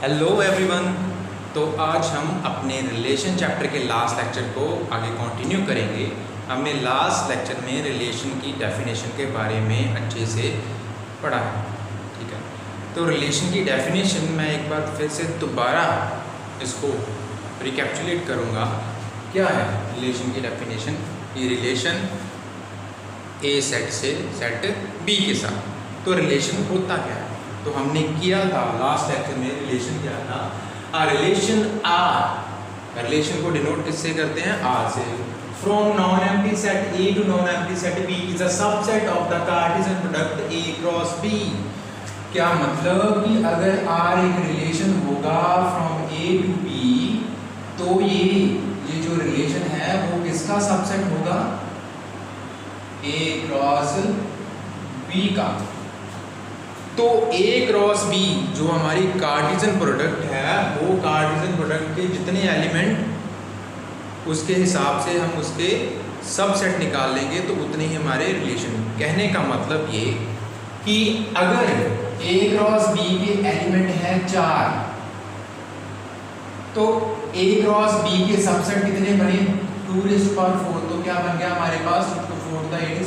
Hello everyone. तो आज हम अपने रिलेशन चैप्टर के लास्ट लेक्चर को आगे कंटिन्यू करेंगे। हमने लास्ट लेक्चर में रिलेशन की डेफिनेशन के बारे में अच्छे से पढ़ा है, ठीक है। तो रिलेशन की डेफिनेशन मैं एक बार फिर से दोबारा इसको रिकैप्चुलेट करूँगा। क्या है रिलेशन की डेफिनेशन? ये रिलेशन ए सेट से सेट बी के साथ। तो रिलेशन होता क्या है? तो हमने किया था लास्ट लेक्चर में, रिलेशन क्या था? अ रिलेशन आर, रिलेशन को डिनोट किससे करते हैं? आर से। From non empty set A to non empty set B is a subset of the Cartesian product A cross B. क्या मतलब कि अगर आर एक रिलेशन होगा फ्रॉम ए टू बी, तो ये जो रिलेशन है वो किसका सबसेट होगा? ए क्रॉस बी का। तो ए क्रॉस बी जो हमारी कार्टेशियन प्रोडक्ट है, वो कार्टेशियन प्रोडक्ट के जितने एलिमेंट उसके हिसाब से हम उसके सबसेट निकाल लेंगे तो उतने ही हमारे रिलेशन। कहने का मतलब ये कि अगर ए क्रॉस बी के एलिमेंट है 4, तो ए क्रॉस बी के सबसेट कितने बने? 2⁴। तो क्या बन गया हमारे पास?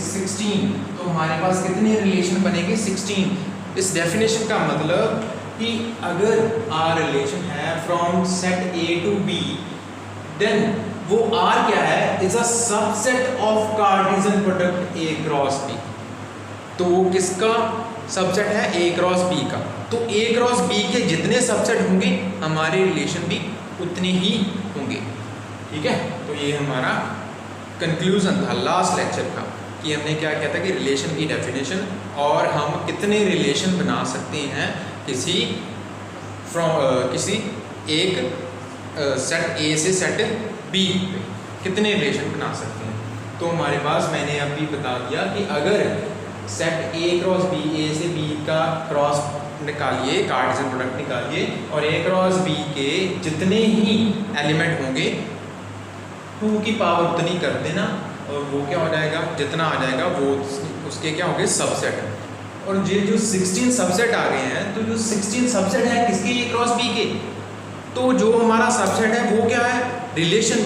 16। तो हमारे पास कितने रिलेशन बनेंगे? 16। इस डेफिनेशन का मतलब कि अगर आर रिलेशन है from set A to B, then वो आर क्या है? Is a subset of Cartesian product A cross B. तो वो किसका सबसेट है? ए क्रॉस बी का। तो ए क्रॉस बी के जितने सबसेट होंगे हमारे रिलेशन भी उतने ही होंगे, ठीक है। तो ये हमारा कंक्लूजन था लास्ट लेक्चर का कि हमने क्या किया था कि रिलेशन की डेफिनेशन और हम कितने रिलेशन बना सकते हैं किसी एक सेट ए से सेट बी पे कितने रिलेशन बना सकते हैं। तो हमारे पास मैंने अभी बता दिया कि अगर सेट ए क्रॉस बी, ए से बी का क्रॉस निकालिए, कार्टेशियन प्रोडक्ट निकालिए, और ए क्रॉस बी के जितने ही एलिमेंट होंगे 2 की पावर उतनी कर देना, और वो क्या हो जाएगा? जितना आ जाएगा वो उसके क्या होंगे? सबसेट। और ये जो 16 सबसेट आ गए हैं, तो जो 16 सबसेट है किसके? ए क्रॉस बी के। तो जो हमारा सबसेट है वो क्या है? रिलेशन।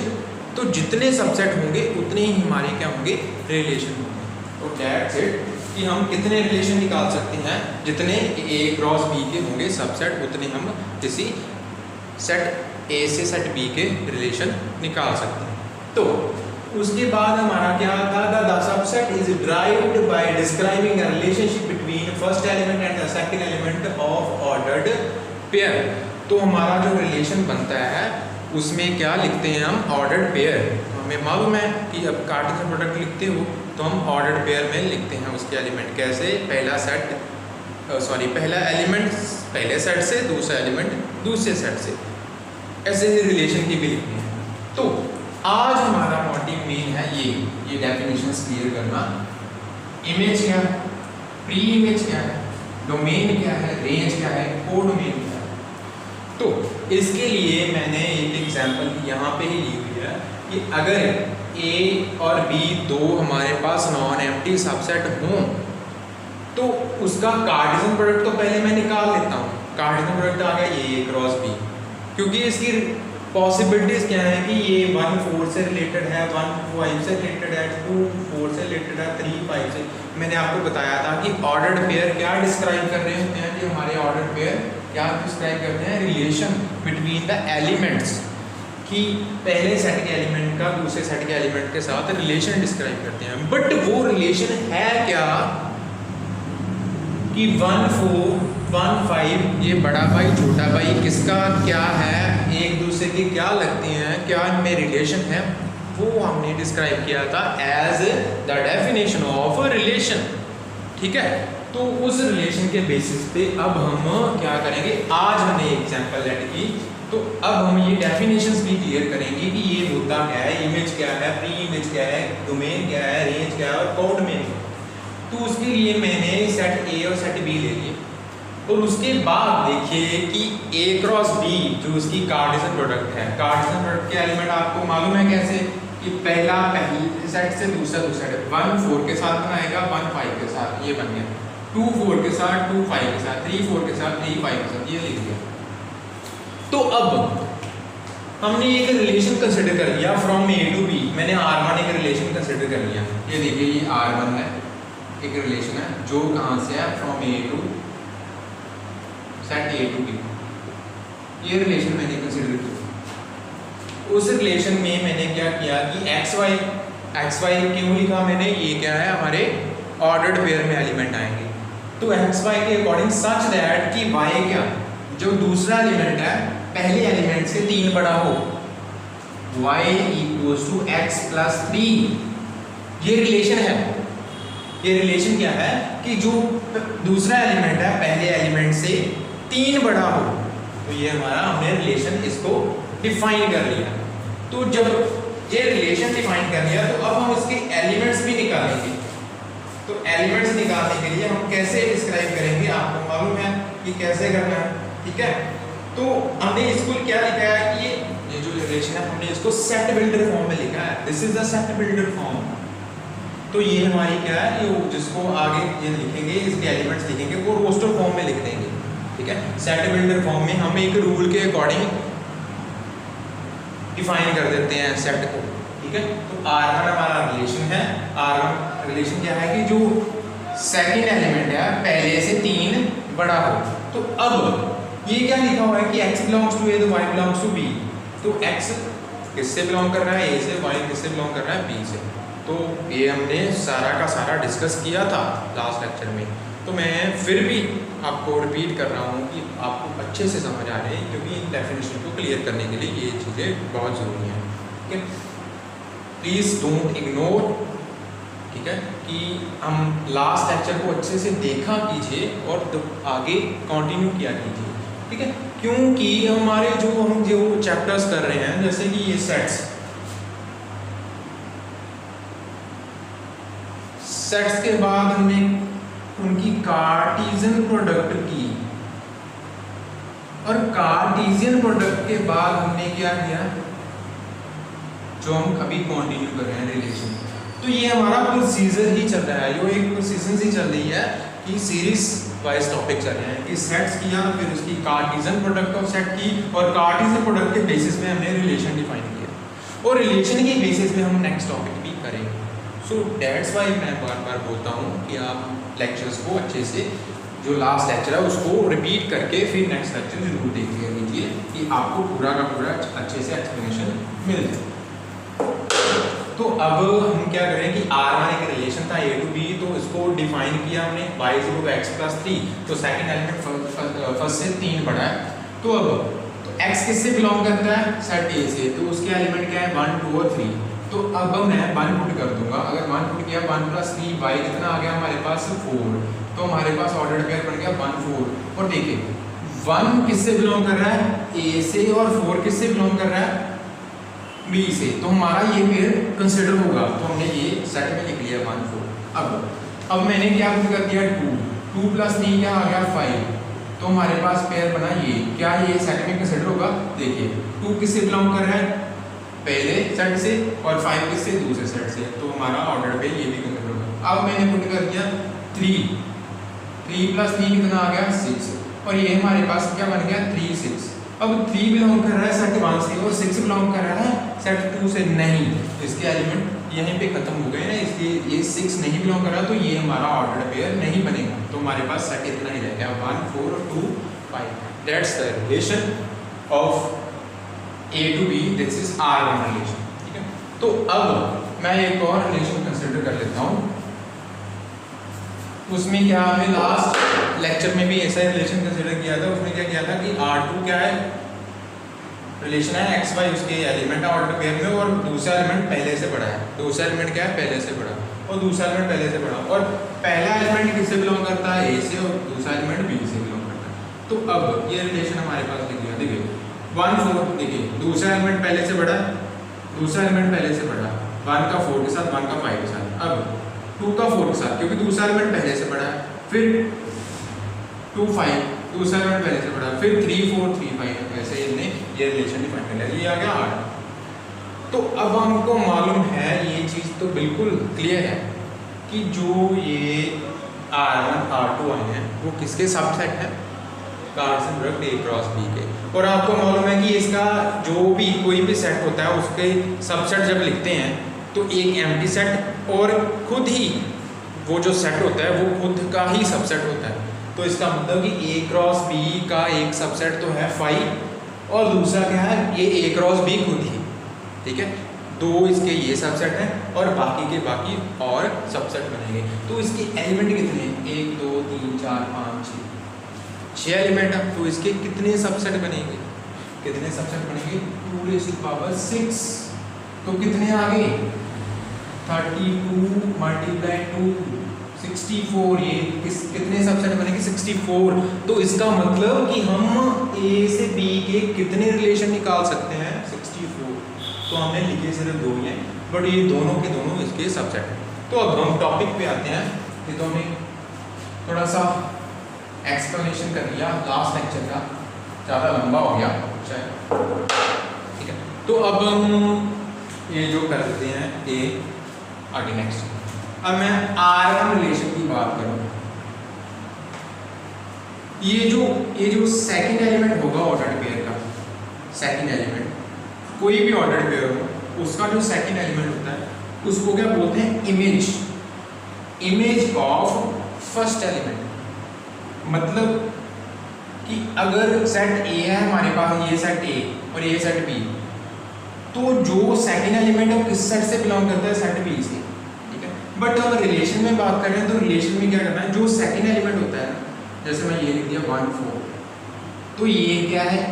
तो जितने सबसेट होंगे उतने ही हमारे क्या होंगे? रिलेशन होंगे। तो दैट्स इट कि हम कितने रिलेशन निकाल सकते हैं? जितने ए क्रॉस बी के होंगे सबसेट, उतने हम किसी सेट ए से सेट बी के रिलेशन निकाल सकते हैं। तो उसके बाद हमारा क्या था? The subset is derived bye describing a relationship between first element and the second element of ordered pair. तो हमारा जो रिलेशन बनता है उसमें क्या लिखते हैं हम? Ordered pair. हमें मालूम है कि अब कार्टेशियन प्रोडक्ट लिखते हो तो हम ऑर्डर्ड पेयर में लिखते हैं उसके एलिमेंट। कैसे? पहला एलिमेंट पहले सेट से, दूसरा एलिमेंट दूसरे सेट से, ऐसे ही रिलेशन की भी लिखते हैं। तो आज हमारा मोटिव मेन है ये डेफिनेशंस क्लियर करना। इमेज क्या है, प्री इमेज क्या है, डोमेन क्या है, रेंज क्या है, कोडोमेन क्या है। तो इसके लिए मैंने एक एग्जांपल यहाँ पे ही ली हुई है कि अगर ए और बी दो हमारे पास नॉन एम्प्टी सबसेट हों, तो उसका कार्टेशियन प्रोडक्ट तो पहले मैं निकाल लेता हूँ। कार्टेशियन प्रोडक्ट आ गया ए क्रॉस बी, क्योंकि इसकी पॉसिबिलिटीज क्या है कि ये 1 4 से रिलेटेड है, 1 5 से रिलेटेड है, 2 4 से रिलेटेड है, 3 5 से। मैंने आपको बताया था कि ऑर्डर्ड पेयर क्या डिस्क्राइब कर रहे होते हैं कि हमारे ऑर्डर्ड पेयर क्या डिस्क्राइब करते हैं? रिलेशन बिटवीन द एलिमेंट्स, कि पहले सेट के एलिमेंट का दूसरे सेट के एलिमेंट के साथ रिलेशन डिस्क्राइब करते हैं। बट वो रिलेशन है क्या कि 1 4 1 5 ये बड़ा भाई छोटा भाई किसका क्या है, एक दूसरे के क्या लगते हैं, क्या इनमें रिलेशन है, वो हमने डिस्क्राइब किया था as the definition of relation, ठीक है। तो उस रिलेशन के बेसिस पे अब हम क्या करेंगे? आज हमने एग्जांपल लेट की, तो अब हम ये डेफिनेशंस भी क्लियर करेंगे कि ये मुद्दा क्या है, इमेज क्या है, प्री इमेज क्या है, डोमेन क्या है, रेंज क्या है और कोडोमेन। तो उसके लिए मैंने सेट ए और सेट बी ले लिए, और उसके बाद देखिए कि ए क्रॉस बी जो उसकी कार्टेशियन प्रोडक्ट है, कार्टेशियन प्रोडक्ट के एलिमेंट आपको मालूम है कैसे कि पहला पहले सेट से दूसरा सेट 1 4 के साथ बनाएगा, 1 5 के साथ, ये बन गया। 2 4 के साथ, 2 5 के साथ, 3 4 के साथ, 3 5 के साथ, ये लिख दिया। तो अब हमने एक रिलेशन कंसिडर कर लिया फ्रॉम ए टू बी, मैंने R1 एक रिलेशन कंसिडर कर लिया। ये देखिए ये R1 है, एक रिलेशन है जो कहाँ से है, from A to set A to B. ये रिलेशन मैंने कंसिडर किया। उस रिलेशन में मैंने क्या किया कि एक्स वाई क्यों लिखा मैंने, ये क्या है हमारे ऑर्डर्ड पेयर में एलिमेंट आएंगे। तो एक्स वाई के अकॉर्डिंग सच दैट कि वाई क्या, जो दूसरा एलिमेंट है पहले एलिमेंट से 3 बड़ा हो, y equals to x plus 3। ये रिलेशन है। ये रिलेशन क्या है कि जो दूसरा एलिमेंट है पहले एलिमेंट से 3 बड़ा हो। तो ये हमारा हमने रिलेशन इसको डिफाइन कर लिया। तो जब ये रिलेशन डिफाइन कर लिया तो अब हम इसके एलिमेंट्स भी निकालेंगे। तो एलिमेंट्स निकालने के लिए हम कैसे डिस्क्राइब करेंगे, आपको मालूम है कि कैसे करना है, ठीक है। तो हमने इसको क्या लिखा है कि ये जो रिलेशन है हमने इसको सेट बिल्डर फॉर्म में लिखा है। This is the set builder form. तो ये हमारी क्या है, ये जिसको आगे ये लिखेंगे, इसके एलिमेंट्स लिखेंगे वो रोस्टर फॉर्म में लिख देंगे, ठीक है। सेट बिल्डर फॉर्म में हम एक रूल के अकॉर्डिंग डिफाइन कर देते हैं सेट को, ठीक है। तो R1 हमारा रिलेशन है। R1 रिलेशन क्या है कि जो सेकंड एलिमेंट है पहले से 3 बड़ा हो। तो अब ये क्या लिखा हुआ है कि x बिलोंग्स टू a तो y बिलोंग्स टू b। तो x किससे बिलोंग कर रहा है, a से, y किससे बिलोंग कर रहा है, b से। तो ये हमने सारा का सारा डिस्कस किया था लास्ट लेक्चर में। तो मैं फिर भी आपको रिपीट कर रहा हूँ कि आपको अच्छे से समझ आ रहे हैं, क्योंकि इन डेफिनेशन को क्लियर करने के लिए ये चीज़ें बहुत ज़रूरी हैं, ठीक है। प्लीज़ डोंट इग्नोर, ठीक है, कि हम लास्ट लेक्चर को अच्छे से देखा कीजिए और आगे कंटिन्यू किया कीजिए, ठीक है। क्योंकि हमारे हम जो चैप्टर्स कर रहे हैं, जैसे कि ये सेट्स के बाद हमने उनकी कार्टेशियन प्रोडक्ट की, और कार्टेशियन प्रोडक्ट के बाद हमने क्या किया, जो हम अभी कंटिन्यू कर रहे हैं रिलेशन। तो ये हमारा प्रोसीजर ही चल रहा है, जो एक प्रोसीजर ही चल रही है कि सीरीज वाइज टॉपिक चल रहे हैं कि सेट्स किया, फिर उसकी कार्टेशियन प्रोडक्ट ऑफ सेट की, और कार्टेशियन प्रोडक्ट के बेसिस में हमने रिलेशन डिफाइन किया, और रिलेशन के बेसिस में हम नेक्स्ट टॉपिक भी करेंगे। सो दैट्स वाई मैं बार बार बोलता हूँ कि आप लेक्चर्स को अच्छे से, जो लास्ट लेक्चर है उसको रिपीट करके फिर नेक्स्ट लेक्चर जरूर देख लीजिए कि आपको पूरा का पूरा अच्छे से एक्सप्लेनेशन मिल जाए। तो अब हम क्या करें कि R1 एक रिलेशन था A to B, तो इसको डिफाइन किया हमने y equal to x plus 3। तो सेकंड एलिमेंट फर्स्ट से 3 बड़ा है। तो अब x किससे बिलोंग करता है, सेट A से। तो उसके एलिमेंट क्या है, 1 2 और 3। तो अब मैं 1 पुट कर दूंगा। अगर 1 पुट किया 1 प्लस 3 y कितना आ गया हमारे पास 4। तो हमारे पास ऑर्डर्ड पेयर बन गया 1 4। और देखिए 1 किससे बिलोंग कर रहा है, A से, और 4 किससे बिलोंग कर रहा है, B से। तो हमारा ये पेयर कंसिडर होगा। तो हमने ये सेट में लिख लिया 1 4। अब मैंने क्या पुट कर दिया 2 प्लस 3 क्या आ गया 5। तो हमारे पास पेयर बना ये। क्या ये सेट में कंसिडर होगा, देखिए 2 किससे बिलोंग कर रहा है, पहले सेट से, और 5 किससे, दूसरे सेट से। तो हमारा ऑर्डर पे ये भी कंसिडर होगा। अब मैंने पुट कर दिया 3 प्लस 3 कितना आ गया 6। और ये हमारे पास क्या बन गया 3 6। अब 3 बिलोंग कर रहा है सेट 1 से, और 6 बिलोंग कर रहा है सेट 2 से। नहीं, इसके एलिमेंट यहीं पे खत्म हो गए ना, इसलिए ये 6 नहीं बिलोंग कर रहा, तो ये हमारा ऑर्डर्ड पेयर नहीं बनेगा। तो हमारे पास सेट इतना ही रह गया 1 4 2 5। That's the relation of A to B, this is R1 relation, ठीक है। तो अब मैं एक और रिलेशन कंसिडर कर लेता हूँ। उसमें क्या हमें लास्ट लेक्चर में भी ऐसा रिलेशन कंसिडर किया था। उसमें क्या किया था कि R2 क्या है, रिलेशन है x y, उसके एलिमेंट है ऑर्डर पेयर में, और दूसरा एलिमेंट पहले से बड़ा है। दूसरा एलिमेंट क्या है, पहले से बड़ा, और दूसरा एलिमेंट पहले से बड़ा। और पहला एलिमेंट किससे बिलोंग करता है, A से, और दूसरा एलिमेंट B से बिलोंग करता है। तो अब ये रिलेशन हमारे पास लिख दिया। देखिए 1 4, देखिए दूसरा एलिमेंट पहले से बड़ा, दूसरा एलिमेंट पहले से बड़ा, 1 का 4 के साथ, 1 का 5 के साथ। अब 2 का 4 के साथ, क्योंकि दूसरा एलिमेंट पहले से बड़ा है। फिर 2 5, दूसरा एलिमेंट पहले से बड़ा, फिर 3 4 3 5। ऐसे हमने ये रिलेशन डिफाइन कर लिया। ये आ गया 8। तो अब हमको मालूम है, ये चीज़ तो बिल्कुल क्लियर है कि जो ये R1 R2 आए हैं वो किसके सबसेट है, Cartesian product A cross B के। और आपको मालूम है कि इसका जो भी कोई भी सेट होता है उसके सबसेट जब लिखते हैं तो एक एम्प्टी सेट और खुद ही वो जो सेट होता है वो खुद का ही सबसेट होता है। तो इसका मतलब कि ए क्रॉस बी का एक सबसेट तो है फाइव और दूसरा क्या है ये ए क्रॉस बी खुद ही, ठीक है। दो इसके ये सबसेट हैं और बाकी के बाकी और सबसेट बनेंगे। तो इसके एलिमेंट कितने हैं, 1 2 3 4 5 6 एलिमेंट हैं। तो इसके कितने सबसेट बनेंगे, कितने सबसेट बनेंगे 2⁶। तो कितने आ गए 32 × 2 64। ये कितने सबसेट बनेंगे 64। तो इसका मतलब कि हम ए से बी के कितने रिलेशन निकाल सकते हैं 64। तो हमने लिखे सिर्फ 2 ही हैं बट ये दोनों के दोनों इसके सबसेट हैं। तो अब हम टॉपिक पे आते हैं। ये तो हमने थोड़ा सा एक्सप्लेनेशन कर लिया लास्ट लेक्चर का, ज़्यादा लंबा हो गया शायद, ठीक है। तो अब हम ये जो कर देते हैं ये आगे नेक्स्ट। अब मैं R1 रिलेशन की बात करूँ, ये जो सेकंड एलिमेंट होगा ऑर्डर्ड पेयर का, सेकंड एलिमेंट कोई भी ऑर्डर्ड पेयर हो उसका जो सेकंड एलिमेंट होता है उसको क्या बोलते हैं इमेज ऑफ फर्स्ट एलिमेंट। मतलब कि अगर सेट ए है हमारे पास, ये सेट ए और ये सेट बी, तो जो सेकंड एलिमेंट है किस सेट से बिलोंग करता है सेट बी से, ठीक है। बट हम रिलेशन में बात कर रहे हैं तो रिलेशन में क्या करना है, जो सेकंड एलिमेंट होता है ना, जैसे मैं ये लिख दिया 1 4, तो ये क्या है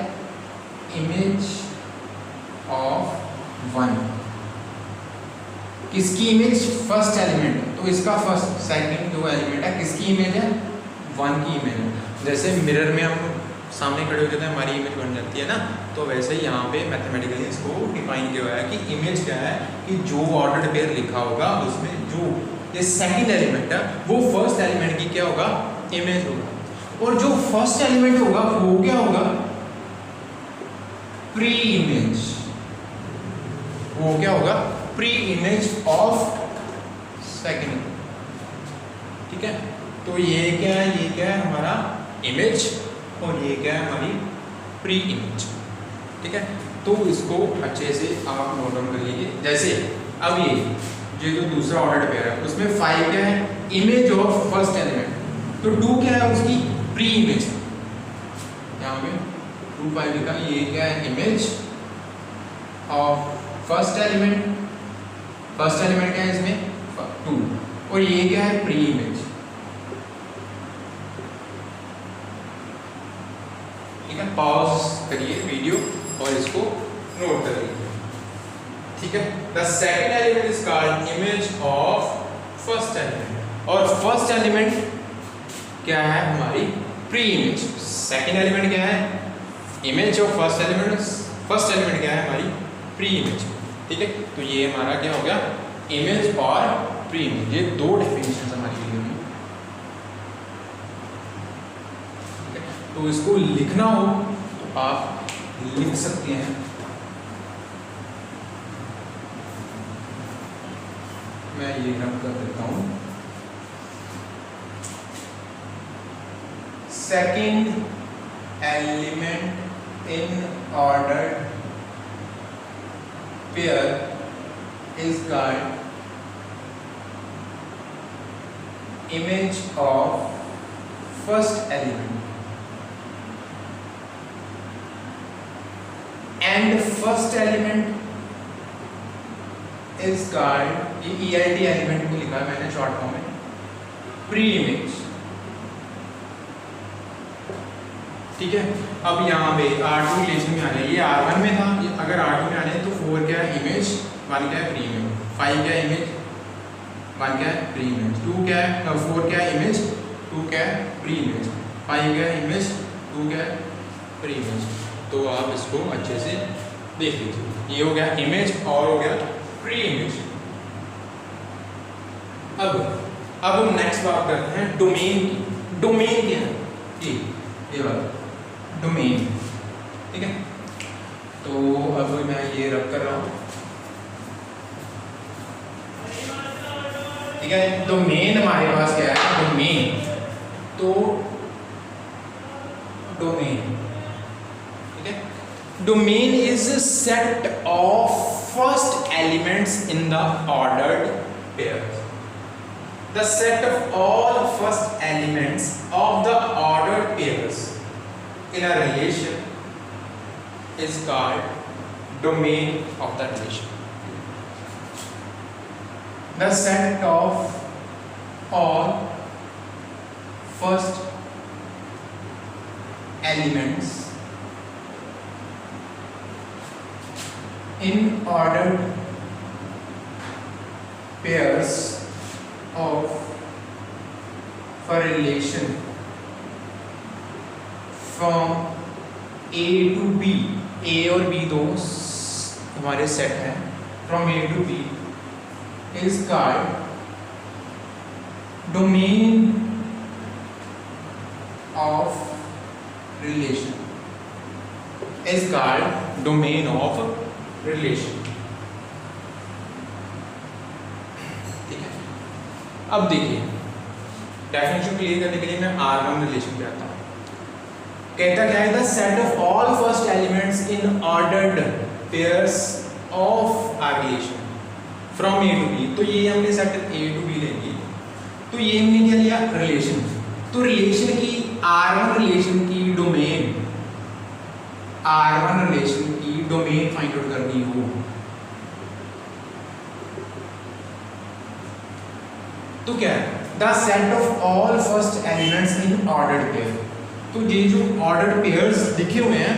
इमेज ऑफ 1। किसकी इमेज, फर्स्ट एलिमेंट। तो इसका फर्स्ट सेकंड जो एलिमेंट है किसकी इमेज है 1 की इमेज है। जैसे मिरर में हम सामने खड़े हो जाते हैं हमारी इमेज बन जाती है ना, तो वैसे ही यहाँ पे मैथमेटिकली इसको डिफाइन किया हुआ है कि इमेज क्या है कि जो ऑर्डर्ड पेयर लिखा होगा उसमें जो ये सेकंड एलिमेंट है वो फर्स्ट एलिमेंट की क्या होगा इमेज होगा। और जो फर्स्ट एलिमेंट होगा वो क्या होगा प्री इमेज, वो क्या होगा प्री इमेज ऑफ सेकंड, ठीक है। तो ये क्या है हमारा इमेज और ये क्या है हमारी प्री इमेज, ठीक है। तो इसको अच्छे से आप नोट डाउन कर लीजिए। जैसे अब ये जो दूसरा ऑर्डर्ड पेयर है उसमें 5 क्या है इमेज ऑफ फर्स्ट एलिमेंट, तो 2 क्या है उसकी प्री इमेज, यहाँ पे 2 5 लिखा, ये क्या है image of first element. First element क्या है इसमें 2 और ये क्या है प्री इमेज, ठीक है। पॉज करिए वीडियो और इसको नोट कर लीजिए, ठीक है। The second element is called image of first element. और फर्स्ट एलिमेंट क्या है हमारी प्री इमेज, सेकंड एलिमेंट क्या है image of first element, first element क्या है हमारी प्री इमेज, ठीक है। तो ये हमारा क्या हो गया इमेज और प्री इमेज, ये 2 डेफिनेशन हमारी वीडियो में। तो इसको लिखना हो तो आप लिख सकते हैं। मैं ये रब कर देता हूं, second element in ordered pair is called image of first element and first element is called, ये EIT एलिमेंट को लिखा है मैंने शॉर्ट फॉर्म में प्री इमेज, ठीक है। अब यहाँ पे R2 रिलेशन में आ जाए, ये R1 में था, अगर R2 में आ जाए तो 4 क्या है इमेज, 1 क्या है प्री इमेज, 5 क्या है इमेज, 1 क्या है प्री इमेज, 2 क्या है 4 क्या है इमेज, 2 क्या है प्री इमेज, 5 क्या है इमेज, 2 क्या है प्री इमेज। तो आप इसको अच्छे से देख लीजिए, ये हो गया इमेज और हो गया प्री इमेज। अब हम नेक्स्ट बात करते हैं डोमेन की। डोमेन क्या है ये वाला डोमेन, ठीक है। तो अब मैं ये रब कर रहा हूँ, ठीक है। डोमेन हमारे पास क्या है डोमेन, तो डोमेन, ठीक है। Domain is set of first elements in the ordered pair. The set of all first elements of the ordered pairs in a relation is called domain of the relation. The set of all first elements in ordered pairs of a relation from A to B, A और B दो हमारे set हैं, from A to B is called domain of relation, is called domain of relation। अब देखिए definition clear करने के लिए मैं R1 रिलेशन पे आता हूँ। कहता क्या है, the set of all first elements in ordered pairs of R relation from A to B। तो ये हमने सेट A to B लेंगे, तो ये हमने क्या लिया रिलेशन। तो रिलेशन की R1 रिलेशन की डोमेन, R1 रिलेशन की डोमेन फाइंड आउट करनी हो तो क्या है, the set of all first elements in ordered pair. तो ये जो ऑर्डर्ड पेयर्स लिखे हुए हैं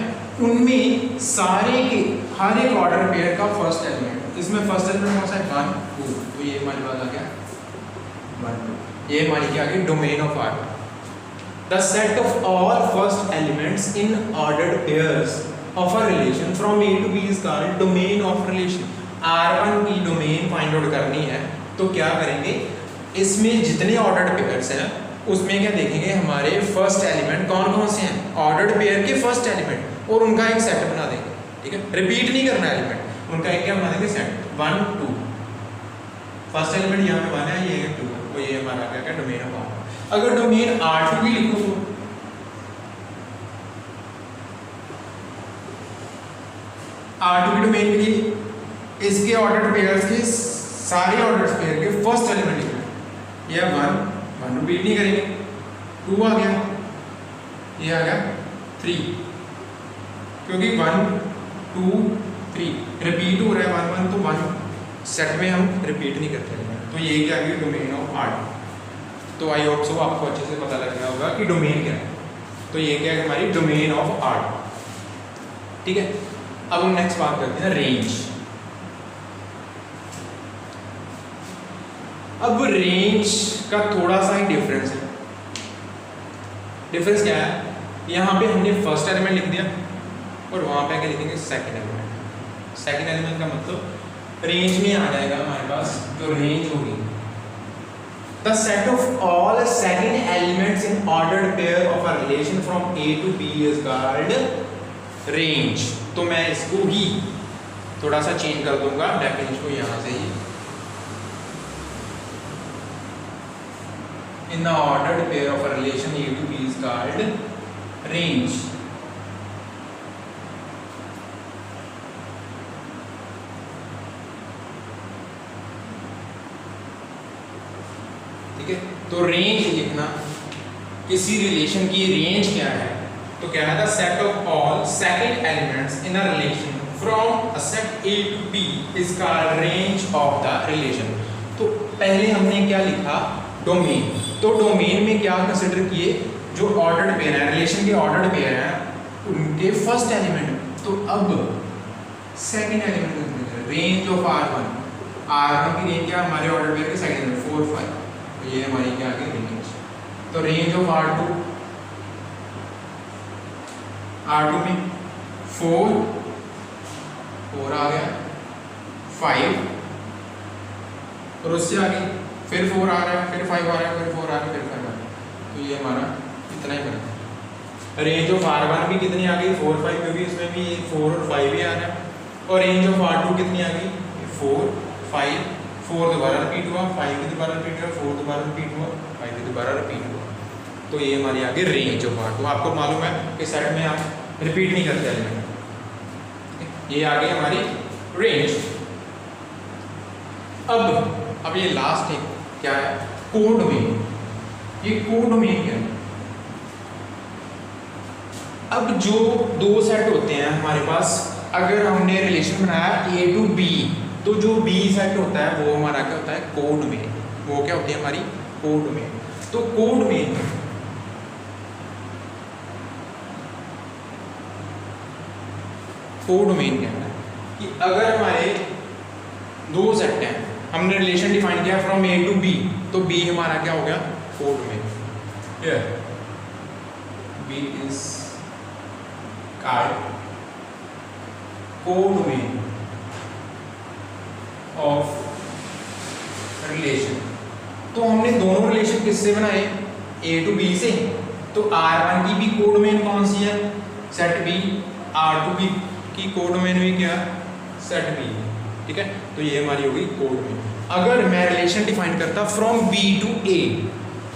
उनमें सारे के हर एक ऑर्डर पेयर का फर्स्ट एलिमेंट, इसमें फर्स्ट एलिमेंट कौन सा है 1 2, तो ये हमारी बात आ गया 1 2, ये हमारी क्या आ गई domain of R. The set of all first elements in ordered pairs of a relation from A to B is called domain of relation. R1 की डोमेन फाइंड आउट करनी है तो क्या करेंगे, इसमें जितने ऑर्डर्ड पेयर्स हैं उसमें क्या देखेंगे हमारे फर्स्ट एलिमेंट कौन कौन से हैं, ऑर्डर्ड पेयर के फर्स्ट एलिमेंट, और उनका एक सेट बना देंगे, ठीक है। रिपीट नहीं करना एलिमेंट, उनका एक क्या बना देंगे सेट 1 2। फर्स्ट एलिमेंट यहाँ पे 1 है, ये 2 है, तो ये हमारा क्या क्या डोमेन ऑफ आर। अगर डोमेन R2 भी लिखो तो R2 की डोमेन के लिए इसके ऑर्डर्ड पेयर्स के सारे ऑर्डर्ड पेयर के फर्स्ट एलिमेंट लिखना, ये 1 रिपीट नहीं करेंगे, 2 आ गया, ये आ गया 3, क्योंकि 1 2 3 रिपीट हो रहा है 1 1, तो 1 सेट में हम रिपीट नहीं करते हैं, तो ये क्या है डोमेन ऑफ आर। तो आई होप सो आपको अच्छे से पता लग गया होगा कि डोमेन क्या है। तो ये क्या है हमारी डोमेन ऑफ आर, ठीक है। अब हम नेक्स्ट बात करते हैं रेंज। अब रेंज का थोड़ा सा ही डिफरेंस है। डिफरेंस क्या है, यहाँ पे हमने फर्स्ट एलिमेंट लिख दिया और वहाँ पे क्या लिखेंगे सेकंड एलिमेंट। सेकंड एलिमेंट का मतलब रेंज में आ जाएगा हमारे पास जो रेंज होगी, the set of all second elements in ordered pair of a relation from A to B is called range. तो मैं इसको ही थोड़ा सा चेंज कर दूंगा डेफिनेशन को यहाँ से ही, in the ordered pair of a relation A to B is called range। ठीक है, तो रेंज लिखना, किसी रिलेशन की रेंज क्या है, तो क्या है the set of all second elements in a relation from a set A to B is called range of the relation. तो पहले हमने क्या लिखा डोमेन, तो डोमेन में क्या कंसिडर किए, जो ऑर्डर्ड पेयर है, रिलेशन के ऑर्डर्ड पेयर हैं उनके फर्स्ट एलिमेंट। तो अब second element range of R1 की रेंज क्या हमारे ऑर्डर पेयर के सेकंड एलिमेंट 4 5, तो ये हमारी क्या आ गई रेंज। तो रेंज ऑफ R2 में 4 आ गया, 5 और उससे आगे फिर 4 आ रहा है, फिर 5 आ रहा है, फिर 4 आ रहा है, फिर 5 आ रहा है, तो ये हमारा इतना ही बना। रेंज ऑफ R1 भी कितनी आ गई 4 5, क्योंकि इसमें भी 4 और 5 भी आ रहा है। और रेंज ऑफ R2 कितनी आ गई 4 5, 4 दोबारा रिपीट हुआ, 5 भी दोबारा रिपीट हुआ, 4 दोबारा रिपीट हुआ, 5 भी दोबारा रिपीट हुआ, तो तो ये हमारी आगे रेंज ऑफ आर। तो आपको मालूम है कि सेट में आप रिपीट नहीं करते एलिमेंट, ये आगे हमारी रेंज। अब ये लास्ट है क्या है, कोड में। ये कोड में क्या है, अब जो दो सेट होते हैं हमारे पास, अगर हमने रिलेशन बनाया A to B, तो जो B सेट होता है वो हमारा क्या होता है, कोड में। वो क्या होती है हमारी कोड में। तो कोड में कोड में क्या है कि अगर हमारे दो सेट हैं, हमने रिलेशन डिफाइन किया फ्रॉम A to B, तो B हमारा क्या हो गया, कोड में। B is called कोड में ऑफ रिलेशन। तो हमने दोनों रिलेशन किससे बनाए, A to B से। तो R1 की भी कोड में कौन सी है, सेट B। R2 की कोड में भी क्या, सेट B। ठीक है, तो ये हमारी होगी कोड में। अगर मैं रिलेशन डिफाइन करता फ्रॉम B to A,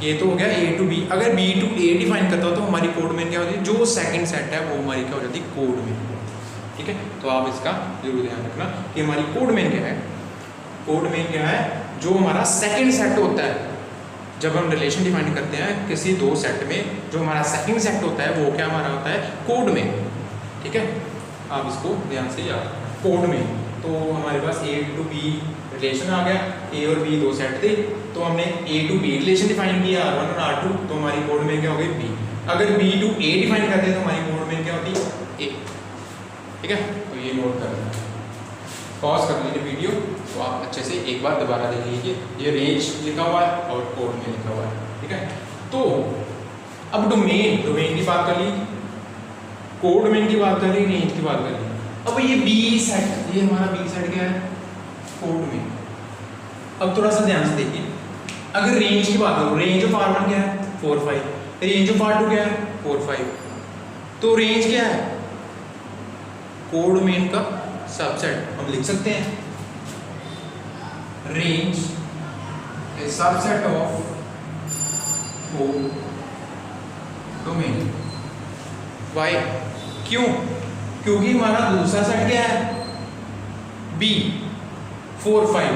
ये तो हो गया A to B। अगर B to A डिफाइन करता तो हमारी कोड में क्या होती है, जो सेकंड सेट है वो हमारी क्या हो जाती है, कोड में। ठीक है, तो आप इसका जरूर ध्यान रखना कि हमारी कोड में क्या है। कोड में क्या है, जो हमारा सेकंड सेट होता है, जब हम रिलेशन डिफाइन करते हैं किसी दो सेट में, जो हमारा सेकंड सेट होता है वो क्या हमारा होता है, कोड में। ठीक है, आप इसको ध्यान से याद, कोड में। तो हमारे पास A to B रिलेशन आ गया, A और B दो सेट थे, तो हमने A to B relation define किया R1 और R2, तो हमारी कोड में क्या हो गई, B। अगर B to A डिफाइन करते हैं तो हमारी कोड में क्या होती है, A। ठीक है, तो ये नोट कर लेना, पॉज कर लीजिए वीडियो, तो आप अच्छे से एक बार दोबारा देख लीजिए। ये रेंज लिखा हुआ है और कोड में लिखा हुआ है। ठीक है, तो अब डोमेन की बात कर ली, कोड डोमेन की बात कर ली, रेंज की बात कर ली। अब ये B सेट, ये हमारा B सेट क्या है, कोड में। अब थोड़ा सा ध्यान से देखिए, अगर रेंज की बात करो, रेंज ऑफ R1 क्या है, 4 5, रेंज ऑफ R2 क्या है, 4 5। तो रेंज क्या है, कोड डोमेन का सबसेट। हम लिख सकते हैं range a subset of codomain. Why, क्यों, क्योंकि हमारा दूसरा सेट क्या है, B 4 5,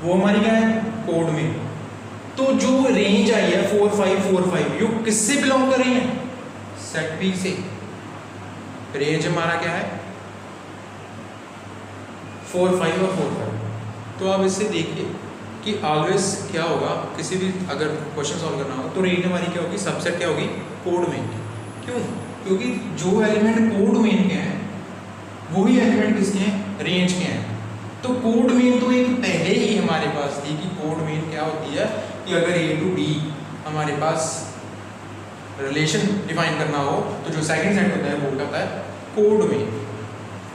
वो हमारी क्या है, कोड में। तो जो रेंज आई है 4 5 4 5, ये किससे बिलोंग कर रही है, सेट B से। रेंज हमारा क्या है, 4 5 और 4 5। तो आप इससे देखिए कि ऑलवेज क्या होगा, किसी भी अगर क्वेश्चन सॉल्व करना हो तो रेंज हमारी क्या होगी, सबसेट क्या होगी, कोड में। क्यों, क्योंकि जो एलिमेंट कोड में के हैं वही एलिमेंट किसके हैं, रेंज के हैं। तो कोड में तो एक पहले ही हमारे पास थी कि कोड में क्या होती है कि अगर A to B हमारे पास रिलेशन डिफाइन करना हो तो जो सेकंड सेट होता है वो क्या होता है, कोड में।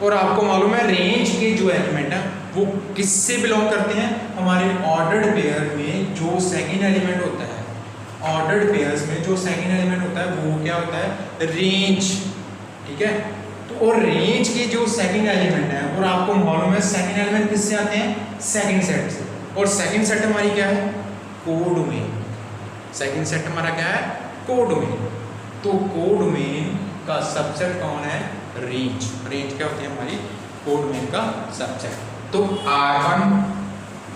और आपको मालूम है रेंज के जो एलिमेंट है वो किससे बिलोंग करते हैं, हमारे ऑर्डर्ड पेयर में जो सेकंड एलिमेंट होता है, ऑर्डर्ड पेयर्स में जो सेकंड एलिमेंट होता है वो क्या होता है, रेंज। ठीक है, तो और रेंज के जो सेकंड एलिमेंट है, और आपको मालूम है सेकंड एलिमेंट किससे आते हैं, सेकंड सेट से। और सेकंड सेट हमारी क्या है, कोड में। सेकंड सेट हमारा क्या है, कोड में। तो कोड में का सबसेट कौन है, रेंज। रेंज क्या होती है हमारी, कोड में का सबसेट। तो R1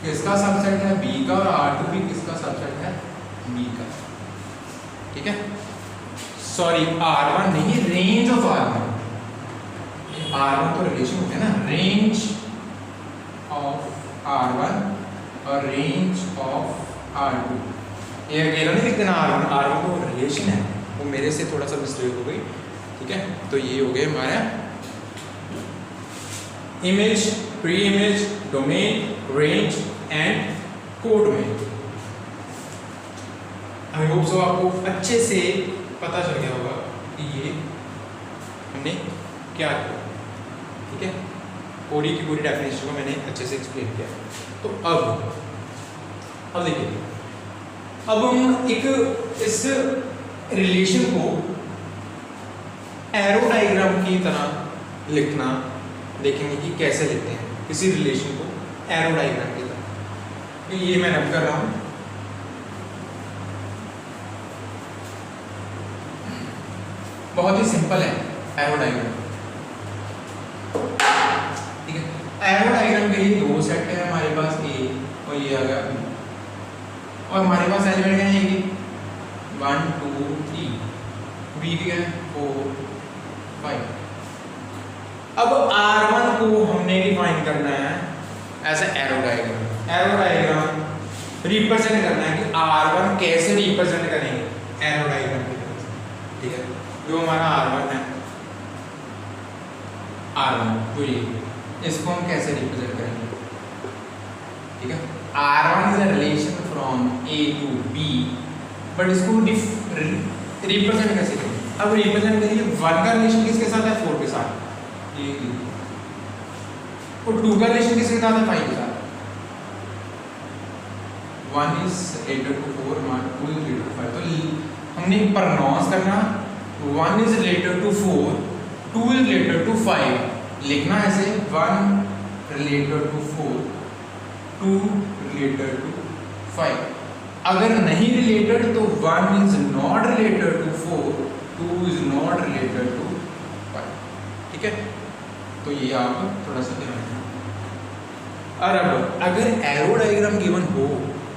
किसका सबसेट है, B का, और R2 भी किसका सबसेट है, B का। ठीक है, सॉरी R1 नहीं, रेंज ऑफ R1। R1 तो रिलेशन होते हैं ना, रेंज ऑफ R1 और रेंज ऑफ R2। ये अकेला नहीं लिख देना R1 तो रिलेशन है, वो मेरे से थोड़ा सा मिस्टेक हो गई। ठीक है, तो ये हो गए हमारा image, preimage, domain, range and code में। आई होप सो आपको अच्छे से पता चल गया होगा कि ये हमने क्या किया। ठीक है, पूरी की पूरी डेफिनेशन को मैंने अच्छे से एक्सप्लेन किया। तो अब देखिए, अब हम एक इस रिलेशन को एरो डायग्राम की तरह लिखना देखेंगे कि कैसे लिखते हैं किसी रिलेशन को एरो डायग्राम की तरह। तो ये मैं रब कर रहा हूँ, बहुत ही सिंपल है एरो डायग्राम, ठीक है। एरो डायग्राम के लिए दो सेट है हमारे पास, ए और ये आ गया बी, और हमारे पास एलिमेंट है ये 1 2 3, बी के 4 5। अब R1 को हमने डिफाइन करना है as arrow diagram. Arrow diagram represent करना है कि R1 कैसे रिप्रेजेंट करेंगे एरो डायग्राम की तरह से, ठीक है। जो हमारा R1 है, R1 जो ये, इसको हम कैसे रिप्रेजेंट करेंगे, ठीक है। R1 is a relation from A to B, but इसको रिप्रेजेंट कैसे करेंगे? अब रिप्रेजेंट करिए, 1 का रिलेशन किसके साथ है? 4 के साथ, ये और 2 का रिलेशन किसके साथ है? 5 के साथ। 1 is related to 4, 2 is related to 5। तो हमने प्रोनाउंस करना, 1 is related to 4, 2 is related to 5, लिखना ऐसे 1 related to 4, 2 related to 5। अगर नहीं रिलेटेड तो 1 is not related to 4, 2 is not related to 5, ठीक है। तो ये आप थोड़ा सा ध्यान रखना। और अब अगर एरो डायग्राम गिवन हो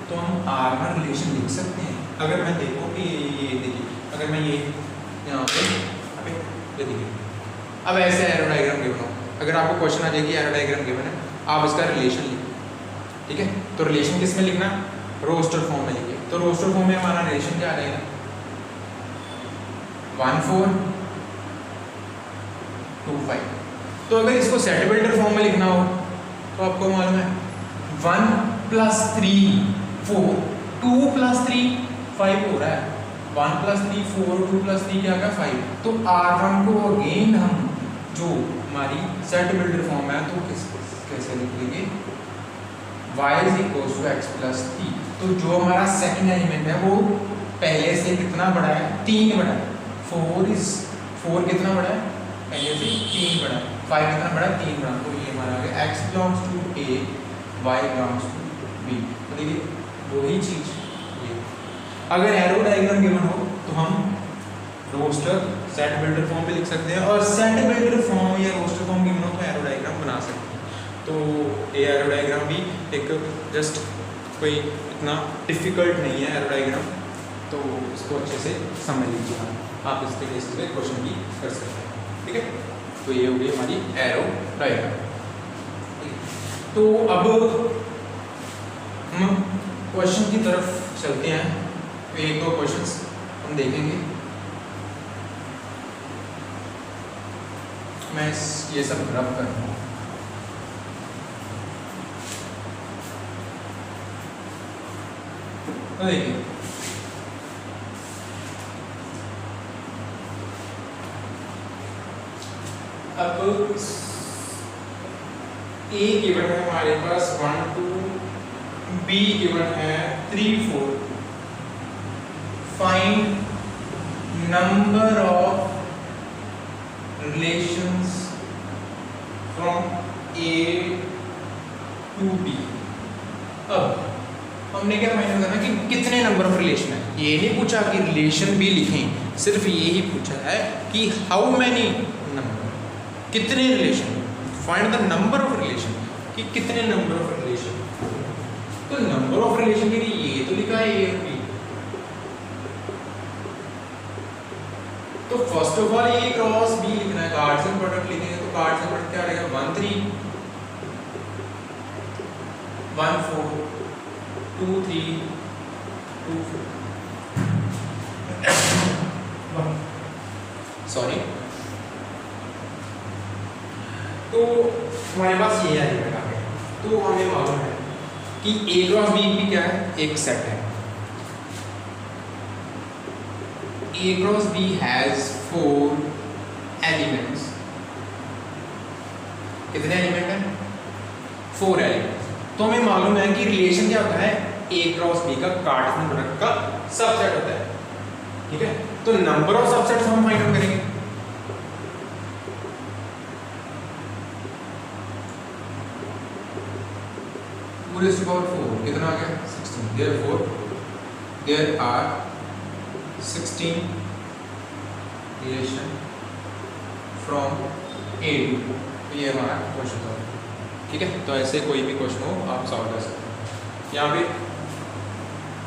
तो हम R1 रिलेशन लिख सकते हैं। अगर मैं देखो कि ये देखिए, अगर मैं ये यहाँ पे ये देखिए, अब ऐसे एरो डायग्राम गिवन हो, अगर आपको क्वेश्चन आ जाएगी एरो डायग्राम गिवन है, आप इसका रिलेशन लिखो, ठीक है। तो रिलेशन किस में लिखना? रोस्टर फॉर्म में लिखिए। तो रोस्टर फॉर्म में हमारा रिलेशन क्या आ जाएगा? 1 4 2 5। तो अगर इसको सेट बिल्डर फॉर्म में लिखना हो तो आपको मालूम है 1 + 3 4, 2 + 3 5 हो रहा है, 1 + 3 4, 2 + 3 क्या होगा? 5। तो R1 को अगेन हम जो हमारी सेट बिल्डर फॉर्म है तो कैसे लिखेंगे? y = x + 3। तो जो हमारा सेकंड एलिमेंट है वो पहले से कितना बड़ा है? 3 बड़ा है। 4 कितना बड़ा है? पहले से 3 बड़ा है। 5 कितना बड़ा है? 3 बड़ा। तो ये हमारा आ गया x belongs to A, y belongs to B। तो देखिए वही चीज ये, अगर एरो डायग्राम गिवन हो तो हम रोस्टर सेट बिल्डर फॉर्म पे लिख सकते हैं, और सेट बिल्डर फॉर्म या रोस्टर फॉर्म गिवन हो तो एरो डायग्राम बना सकते हैं। तो ये एरो डायग्राम भी एक जस्ट कोई इतना डिफिकल्ट नहीं है एरो डायग्राम, तो इसको अच्छे से समझ लीजिए। आप इसके बेसिस पे क्वेश्चन भी कर सकते हैं, ठीक है। तो ये हो गई हमारी एरो डायग्राम। तो अब हम क्वेश्चन की तरफ चलते हैं। तो एक दो क्वेश्चंस हम देखेंगे। मैं ये सब रब कर रहा हूँ। तो देखिए अब ए गिवन है हमारे पास 1 2, बी गिवन है 3 4। Find number of relations from A to B. अब हमने क्या फाइंड करना कि कितने नंबर ऑफ रिलेशन है। ये नहीं पूछा कि रिलेशन भी लिखें, सिर्फ ये ही पूछा है कि हाउ मैनी नंबर, कितने relation. Find the number of relation, कि कितने नंबर ऑफ रिलेशन। तो नंबर ऑफ रिलेशन के लिए ये तो लिखा है ए और बी। तो first of all A cross B लिखना है, कार्टेशियन प्रोडक्ट लिखेंगे तो कार्टेशियन प्रोडक्ट क्या आ जाएगा? 1 3 1 4 2 3 2 4। सॉरी, तो हमारे पास ये एलिमेंट आ गया। तो हमें मालूम है कि ए क्रॉस बी भी क्या है? एक सेट है। A cross B has 4 elements। कितने एलिमेंट हैं? 4 एलिमेंट्स। तो हमें मालूम है कि रिलेशन क्या होता है? A क्रॉस B का कार्टेशियन प्रोडक्ट का सबसेट होता है, ठीक है। तो नंबर ऑफ सबसेट्स हम फाइंड आउट करेंगे। पूरे से पावर 4 कितना आ गया? 16। Therefore there are 16 relation from A to, ये हमारा क्वेश्चन था। ठीक है, तो ऐसे कोई भी क्वेश्चन हो आप सॉल्व कर सकते हैं। यहाँ पे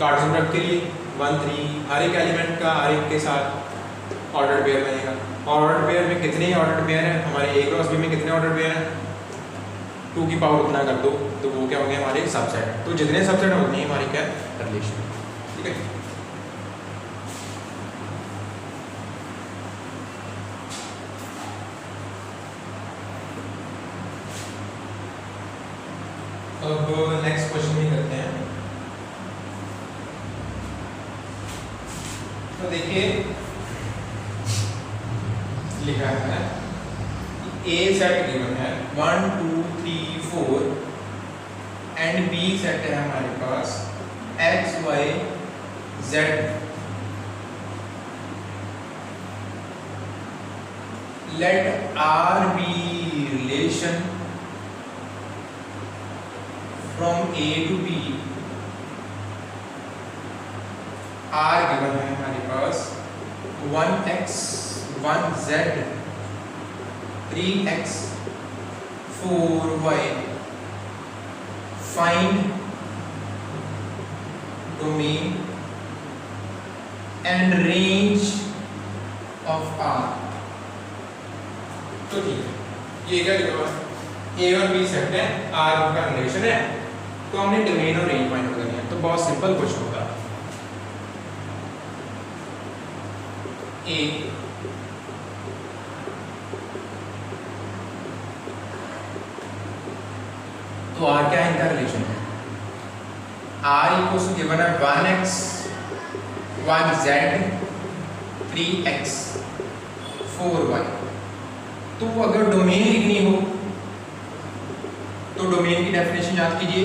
कार्टेशियन प्रोडक्ट के लिए 1 3 हर एक एलिमेंट का हर एक के साथ ऑर्डर पेयर बनेगा। ऑर्डर पेयर में कितने ऑर्डर पेयर हैं हमारे ए क्रॉस बी में, कितने ऑर्डर पेयर हैं 2 की पावर उतना कर दो तो वो क्या होंगे हमारे सबसेट। तो जितने सबसेट हैं उतनी हमारी क्या रिलेशन। ठीक है, अब नेक्स्ट क्वेश्चन भी करते हैं। तो देखिए लिखा है ए सेट गिवन है 1 2 3 4 एंड बी सेट है हमारे पास x y z। लेट R be relation from A to B। R given है हमारे पास 1x 1z 3x 4y। Find domain and range of R। तो ठीक है, ये क्या लिखा हुआ है A और B सेट है, R का रिलेशन है, तो हमने डोमेन और रेंज फाइंड करनी है। तो बहुत सिंपल क्वेश्चन होगा। A तो R क्या है, इनका रिलेशन है R इक्वल्स टू गिवन है 1x 1z 3x 4y। तो अगर डोमेन लिखनी हो तो डोमेन की डेफिनेशन याद कीजिए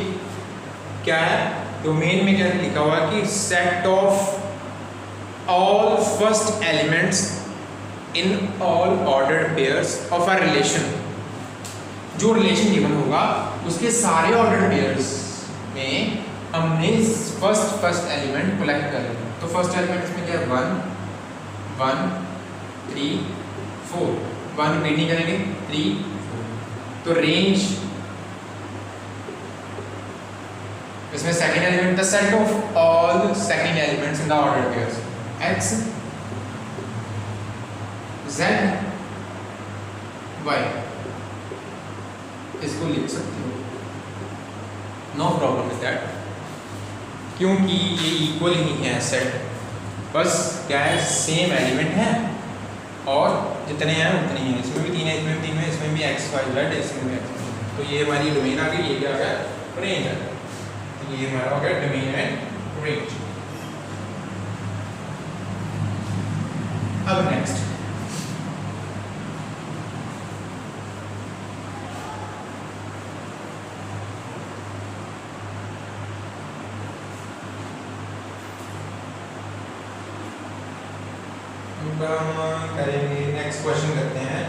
क्या है। डोमेन में क्या लिखा हुआ है कि set of all first elements in all ordered pairs of a relation. जो रिलेशन गिवन होगा उसके सारे ऑर्डर्ड पेयर्स में हमने फर्स्ट एलिमेंट कलेक्ट कर लेना। तो फर्स्ट एलिमेंट इसमें क्या है 1 1 3 4 1 रिपीट नहीं करेंगे 3 4। तो रेंज इसमें second element the set of all second elements in the ordered pairs x z y। इसको लिख सकते हो, नो प्रॉब्लम विद दैट, क्योंकि ये इक्वल ही है सेट। बस क्या है सेम एलिमेंट है और जितने हैं उतने हैं। इसमें भी 3 है, इसमें भी 3 है, इसमें भी x y z, इसमें भी x y। तो ये हमारी डोमेन आ गई, ये क्या आ गया रेंज आ गया। तो ये हमारा हो गया डोमेन एंड रेंज। अब नेक्स्ट करेंगे, नेक्स्ट क्वेश्चन करते हैं।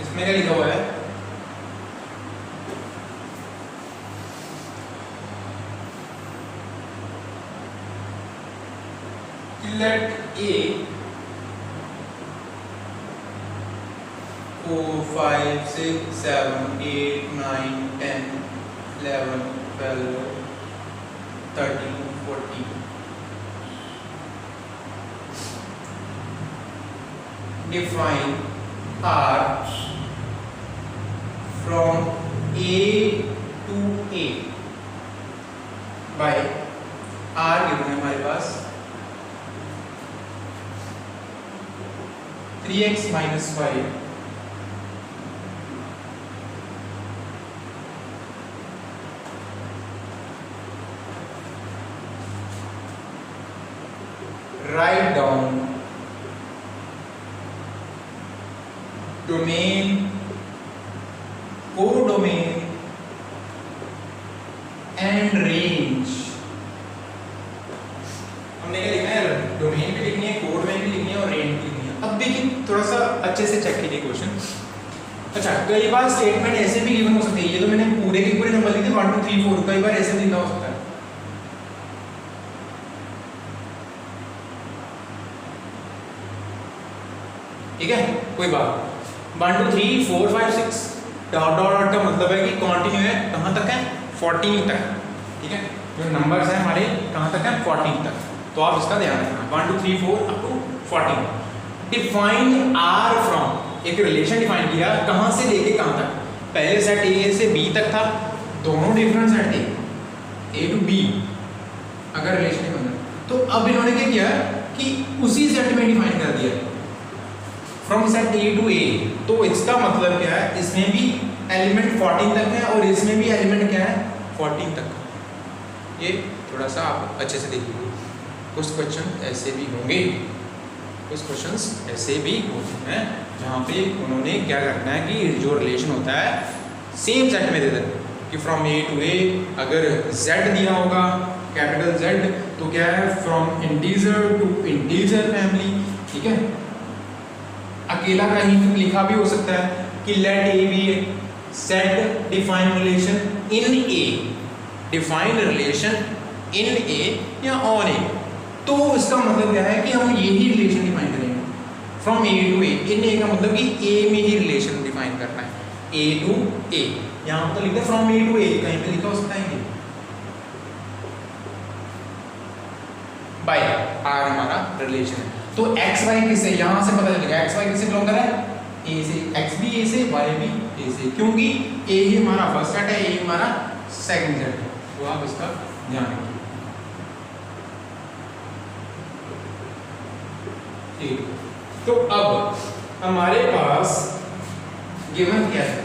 इसमें क्या लिखा हुआ है late A 4 5 6 7 8 9 10 11 12 13 14 define R from A to A by R given है हमारे पास 3x minus 5 write down domain, codomain and range। हमने क्या लिखना है, डोमेन भी लिखनी है, कोडोमेन भी लिखनी है और रेंज भी लिखनी है। अब देखिए थोड़ा सा अच्छे से चेक कीजिए क्वेश्चन। अच्छा, कई बार स्टेटमेंट ऐसे भी गिवन हो सकती है, ये तो मैंने पूरे के पूरे नंबर लिखे 1 2 3 4, कई बार ऐसे भी लिखा हो सकता है। ठीक है, कोई बात 1 2 3 4 5 6 डॉट डॉट डॉट का मतलब है कि कंटिन्यू है, कहाँ तक है 14 तक, ठीक है, जो नंबर्स हैं हमारे कहाँ तक है 14 तक, तो आप इसका ध्यान रखना 1 2 3 4 up to 14। Defined R from, एक रिलेशन डिफाइन किया कहाँ से लेके कहाँ तक, पहले सेट ए से बी तक था, दोनों डिफरेंट सेट थे ए टू बी, अगर रिलेशन नहीं बना तो अब इन्होंने क्या किया कि उसी सेट में डिफाइन कर दिया from set A to A, तो इसका मतलब क्या है इसमें भी एलिमेंट 14 तक है और इसमें भी एलिमेंट क्या है 14 तक। ये थोड़ा सा आप अच्छे से देखिए, कुछ क्वेश्चन ऐसे भी होंगे, कुछ क्वेश्चंस ऐसे भी होते हैं जहाँ पे उन्होंने क्या करना है कि जो रिलेशन होता है सेम सेट में दे देते कि फ्रॉम ए टू ए, अगर z दिया होगा कैपिटल Z तो क्या है from integer to integer family, ठीक है, अकेला कहीं लिखा भी हो सकता है कि let A be set define relation in A, define relation in A या ऑन ए, तो इसका मतलब क्या है कि हम यही रिलेशन डिफाइन करेंगे फ्रॉम ए टू ए, इन ए का मतलब कि ए में ही रिलेशन डिफाइन करना है, ए टू ए, यहाँ तो लिखते हैं फ्रॉम ए टू ए, कहीं पे लिखा हो सकता है बाय आर हमारा रिलेशन है, तो एक्स वाई किससे, यहाँ से पता चलेगा एक्स वाई किससे बिलोंग कर रहा है ए से, एक्स भी ए से वाई भी ए से, क्योंकि ए ही हमारा फर्स्ट सेट है, ए हमारा सेकंड सेट है, तो आप इसका ध्यान रखिए। ठीक, तो अब हमारे पास गिवन क्या है,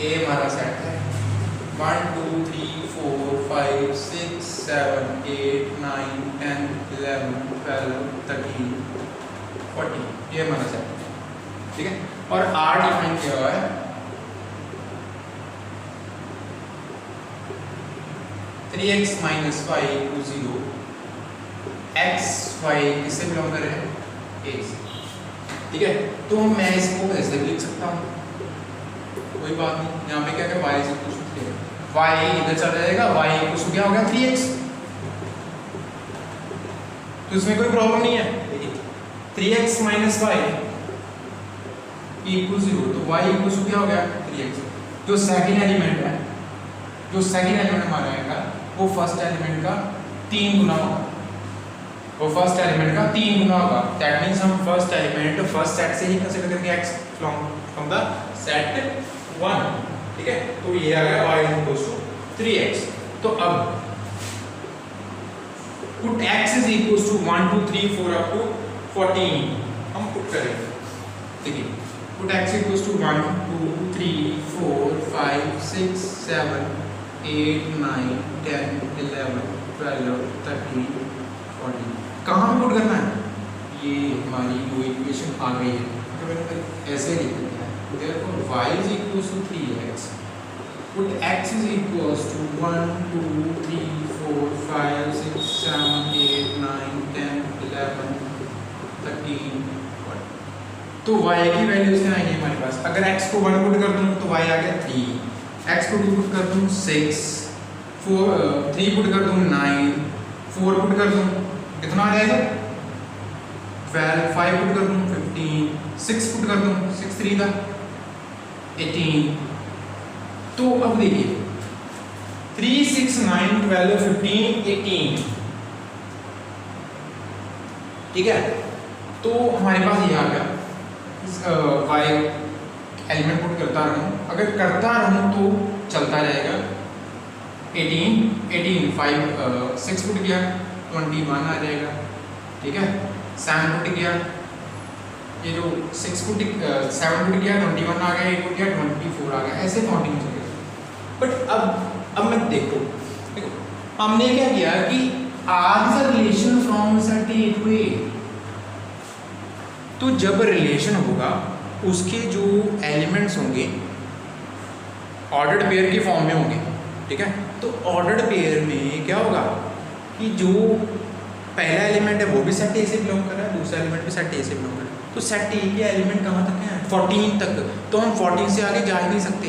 ए हमारा सेट है 1 2 3 4 5 6 7 8 9 10 11 12 13 14, ये हमारा सेट है, ठीक है, और आर डिफाइन किया हुआ है 3x - y = 0, x y किससे बिलोंग कर रहे हैं a से, ठीक है, तो मैं इसको ऐसे भी लिख सकता हूँ, कोई बात नहीं, यहाँ पे क्या है y से कुछ y इधर चला जाएगा, y कुछ क्या हो गया 3x, तो इसमें कोई प्रॉब्लम नहीं है, 3x - y = 0, तो y क्या हो गया 3x, जो सेकंड एलिमेंट है, जो सेकंड एलिमेंट हमारा आएगा वो फर्स्ट एलिमेंट का 3 गुना होगा, वो फर्स्ट एलिमेंट का 3 गुना होगा, दैट मींस हम फर्स्ट एलिमेंट फर्स्ट सेट से ही कंसीडर करेंगे x फ्रॉम द सेट 1, ठीक है, तो ये आ गया y = 3x, तो अब पुट x = 1 2 3 4 up to 14 हम पुट करेंगे, देखिए पुट x = 1 2 3 4 5 6 7 8 9 10 11 12 13 14, कहाँ पुट करना है, ये हमारी जो इक्वेशन आ गई है, तो मैंने ऐसे लिख दिया है, therefore y = 3x, put x = 1 2 3 4 5 6 7 8 9 10 11 13 14, तो y की वैल्यू से आएगी हमारे पास, अगर x को 1 पुट कर दूं तो y आ गया 3, x को 2 पुट कर दूं 6, 3 पुट कर दूं 9, 4 पुट कर दूं कितना आ जाएगा 12, 5 पुट कर दूं 15, 6 पुट कर दूं 6 3 था 18, तो अब देखिए 3 6 9 12 15 18, ठीक है, तो हमारे पास ये आ गया y एलिमेंट पुट करता रहूं, अगर करता रहूं तो चलता रहेगा 18 18 5 6 पुट किया 21 आ जाएगा, ठीक है, 7 पुट किया, ये जो 6 पुट 7 पुट किया 21 आ गया, 8 पुट किया 24 आ गया, ऐसे काउंटिंग चलेगा। बट अब मैं देखो हमने क्या किया कि R is a relation from set A to A, तो जब रिलेशन होगा उसके जो एलिमेंट्स होंगे ऑर्डर्ड पेयर के फॉर्म में होंगे, ठीक है, तो ऑर्डर्ड पेयर में क्या होगा कि जो पहला एलिमेंट है वो भी सेट ए से बिलोंग कर रहा है, दूसरा एलिमेंट भी सेट ए से बिलोंग कर रहा है, तो सेट ए के एलिमेंट कहाँ तक हैं 14 तक, तो हम 14 से आगे जा ही नहीं सकते,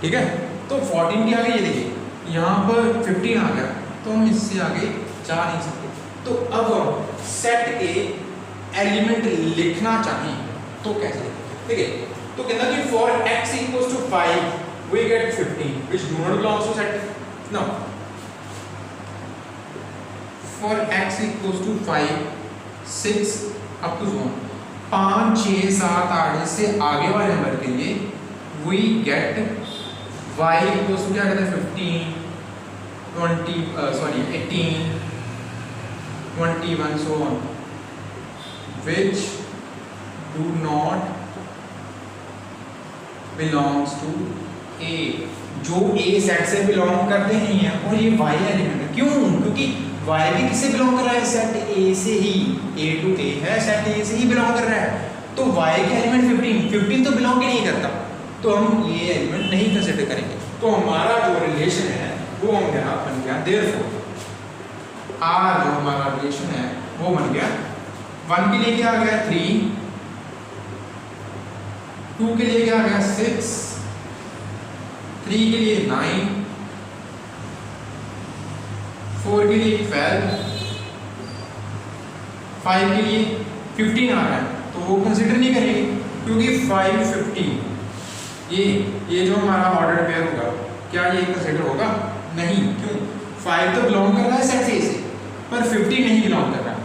ठीक है, तो 14 के आगे ये देखिए यहाँ पर 15 आ गया, तो हम इससे आगे जा नहीं सकते, तो अब हम सेट ए एलिमेंट लिखना चाहें तो कैसे लिखें? ठीक है, तो कहना कि for x equals to 5 we get 15 which do not belongs to set now for x equals to 5 6 up to 1 5 6 7 8 से आगे वाले नंबर के लिए we get y equals to क्या कहते हैं 15 18 21 so on which do not belongs to A, जो A set से बिलोंग करते नहीं है और ये Y एलिमेंट है। क्यों? क्योंकि Y भी किससे बिलोंग कर रहा है? सेट A से ही, A टू A है, सेट A से ही बिलोंग कर रहा है। तो Y के एलिमेंट 15 तो बिलोंग ही नहीं करता, तो हम ये एलिमेंट नहीं कंसिडर करेंगे। तो हमारा जो रिलेशन है वो हम यहाँ बन गया देयरफॉर R जो हमारा रिलेशन है वो बन गया 1 के लिए क्या आ गया 3, 2 के लिए क्या आ गया 6, 3 के लिए 9, 4 के लिए 12, 5 के लिए 15 आ रहा है, तो वो कंसिडर नहीं करेंगे क्योंकि 5 15 ये जो हमारा ऑर्डर पेयर होगा क्या ये कंसिडर होगा? नहीं। क्यों? 5 तो बिलोंग कर रहा है सेट A से पर 50 नहीं बिलोंग कर रहा है।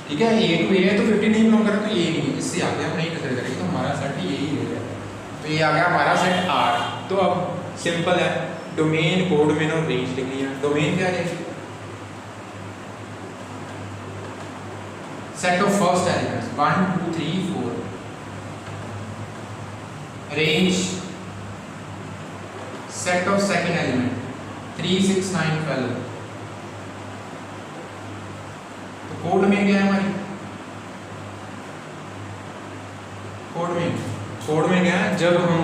ठीक है, A टू A है तो 50 नहीं बिलोंग कर रहा, तो ये नहीं, इससे आगे हम नहीं कंसिडर करेंगे। तो हमारा सेट यही है, तो ये आ गया हमारा सेट R। तो अब सिंपल है, डोमेन कोडोमेन और रेंज लिख लिया। डोमेन क्या है? Set of first elements 1 2 3 4। Range set of second element 3 6 9 12। तो कोडोमेन क्या है हमारी? कोडोमेन क्या है? जब हम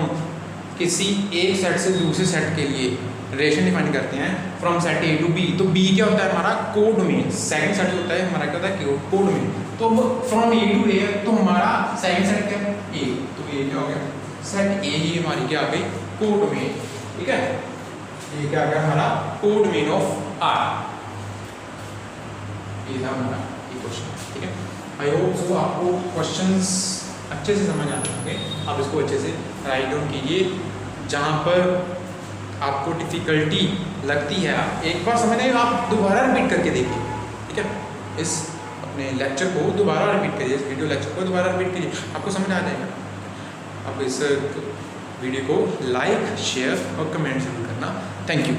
किसी एक सेट से दूसरे सेट के लिए रिलेशन डिफाइन करते हैं from set A to B, तो B क्या होता है हमारा? कोडोमेन। सेकंड सेट होता है हमारा क्या होता है? कोडोमेन। तो फ्रॉम A टू A तो हमारा सेकंड सेट क्या है? A, तो A क्या हो गया? सेट A ही हमारी क्या आ गई? कोडोमेन। ठीक है, ये क्या आ गया हमारा? Codomain of R। ये था हमारा ये क्वेश्चन। ठीक है, आई होप सो आपको क्वेश्चंस अच्छे से समझ आते होंगे। आप इसको अच्छे से राइट डाउन कीजिए, जहाँ पर आपको डिफ़िकल्टी लगती है आप एक बार समझ आए, आप दोबारा रिपीट करके देखिए। ठीक है, इस अपने लेक्चर को दोबारा रिपीट करिए, इस वीडियो लेक्चर को दोबारा रिपीट करिए, आपको समझ आ जाएगा। अब इस वीडियो को लाइक शेयर और कमेंट जरूर करना। Thank you.